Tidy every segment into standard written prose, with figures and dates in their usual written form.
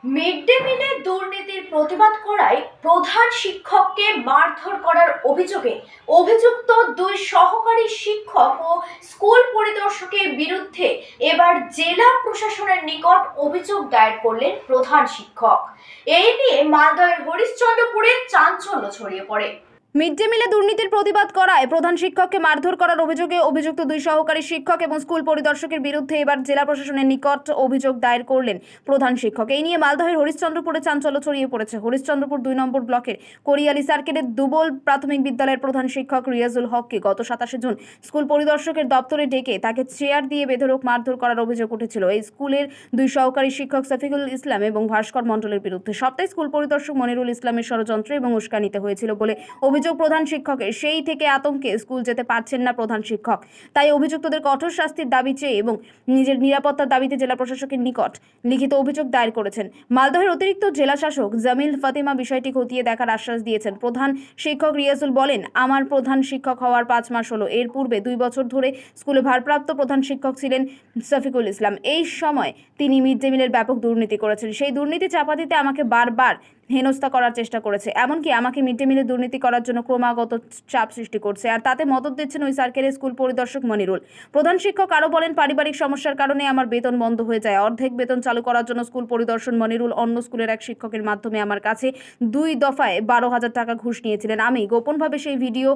Mid day মিলে দুর্নীতির প্রতিবাদ করায় প্রধান শিক্ষককে মারধর করার অভিযোগে অভিযুক্ত দুই সহকারী শিক্ষক ও স্কুল পরিদর্শকের বিরুদ্ধে এবার জেলা প্রশাসনের নিকট অভিযোগ দায়ের করলেন প্রধান শিক্ষক। এই নিয়ে মালদহের হরিশ্চন্দ্রপুরে চাঞ্চল্য ছড়িয়ে পড়ে। মিড ডে মিলে দুর্নীতির প্রতিবাদ করায় প্রধান শিক্ষককে মারধর করার অভিযোগে অভিযুক্ত দুই সহকারী শিক্ষক এবং স্কুল পরিদর্শকের বিরুদ্ধে এবার জেলা প্রশাসনের নিকট অভিযোগ দায়ের করলেন প্রধান শিক্ষক। এই নিয়ে মালদহের হরিশ্চন্দ্রপুরে চাঞ্চল্য ছড়িয়ে পড়েছে। হরিশ্চন্দ্রপুর 2 নম্বর ব্লকের কোরিয়ালি সার্কেটের দুবল প্রাথমিক বিদ্যালয়ের প্রধান শিক্ষক রিয়াজুল হককে গত 27 জুন স্কুল পরিদর্শকের দপ্তরে ডেকে তাকে চেয়ার দিয়ে বেধড়ক মারধর করার অভিযোগ উঠেছিল এই স্কুলের দুই সহকারী শিক্ষক সফিকুল ইসলাম এবং ভাস্কর মণ্ডলের বিরুদ্ধে। সপ্তাহে স্কুল পরিদর্শক মনিরুল ইসলামের ষড়যন্ত্র এবং উস্কানিতে হয়েছিল বলে অভিযোগ প্রধান শিক্ষকের। সেই থেকে আতঙ্কে স্কুল যেতে পারছেন না প্রধান শিক্ষক। তাই অভিযুক্তদের কঠোর শাস্তির দাবি চেয়ে এবং নিজের নিরাপত্তার দাবিতে জেলা প্রশাসকের নিকট লিখিত অভিযোগ দায়ের করেছেন। মালদহের অতিরিক্ত জেলা শাসক জামিল ফাতিমা বিষয়টি খতিয়ে দেখার আশ্বাস দিয়েছেন। প্রধান শিক্ষক রিয়াজুল বলেন, আমার প্রধান শিক্ষক হওয়ার 5 মাস হলো। এর পূর্বে 2 বছর ধরে স্কুলে ভারপ্রাপ্ত প্রধান শিক্ষক ছিলেন সফিকুল ইসলাম। এই সময় তিনি মিড ডে মিলের ব্যাপক দুর্নীতি করেছেন। সেই দুর্নীতি চাপা দিতে আমাকে বারবার হেনস্থা করার চেষ্টা করেছে, এমনকি আমাকে মিড ডে মিলে দুর্নীতি করার জন্য ক্রমাগত চাপ সৃষ্টি করছে। আর তাতে মদত দিচ্ছেন ওই সার্কেলের স্কুল পরিদর্শক মনিরুল। প্রধান শিক্ষক আরও বলেন, পারিবারিক সমস্যার কারণে আমার বেতন বন্ধ হয়ে যায়। অর্ধেক বেতন চালু করার জন্য স্কুল পরিদর্শন মনিরুল অন্য স্কুলের এক শিক্ষকের মাধ্যমে আমার কাছে 2 দফায় 12,000 টাকা ঘুষ নিয়েছিলেন। আমি গোপনভাবে সেই ভিডিও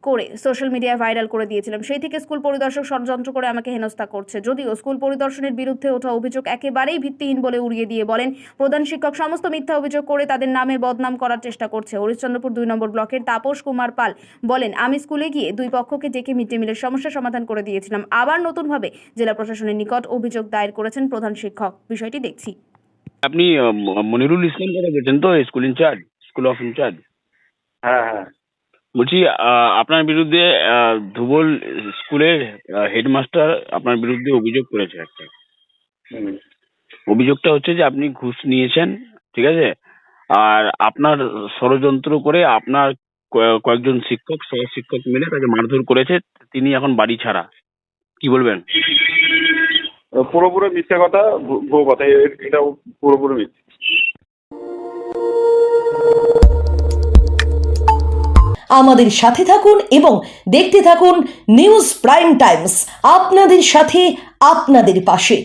করে সোশ্যাল মিডিয়ায় ভাইরাল করে দিয়েছিলাম। সেই থেকে স্কুল পরিদর্শক ষড়যন্ত্র করে আমাকে হেনস্থা করছে। যদিও স্কুল পরিদর্শনের বিরুদ্ধে ওঠা অভিযোগ একেবারেই ভিত্তিহীন বলে উড়িয়ে দিয়ে বলেন, প্রধান শিক্ষক সমস্ত মিথ্যা অভিযোগ করে তাদের নামে বদনাম করার চেষ্টা করছে। হরিশ্চন্দ্রপুর 2 নম্বর ব্লকের তাপস কুমার পাল বলেন, আমি স্কুলে গিয়ে 2 পক্ষকে ডেকে মিড ডে মিলের সমস্যা সমাধান করে দিয়েছিলাম। আবার নতুনভাবে জেলা প্রশাসনের নিকট অভিযোগ দায়ের করেছেন প্রধান শিক্ষক। বিষয়টি দেখছি। আপনি মনিরুল ইসলাম কথা বলছেন তো, school incharge, school of incharge? হ্যাঁ হ্যাঁ বলছি আপনার বিরুদ্ধে ধুবল স্কুলের হেডমাস্টার আপনার বিরুদ্ধে অভিযোগ করেছে একটা। হুম। অভিযোগটা হচ্ছে যে আপনি ঘুষ নিয়েছেন, ঠিক আছে, আর আপনার ষড়যন্ত্র করে আপনার কয়েকজন শিক্ষক সহ শিক্ষক মিলে তাকে মারধর করেছে। তিনি এখন বাড়ি ছাড়া। কি বলবেন? পুরোপুরি মিথ্যে কথা, ভুয়ো কথা, এটা পুরোপুরি মিথ্যে। আমাদের সাথে থাকুন এবং দেখতে থাকুন নিউজ প্রাইম টাইমস, আপনাদের সাথে আপনাদের পাশে।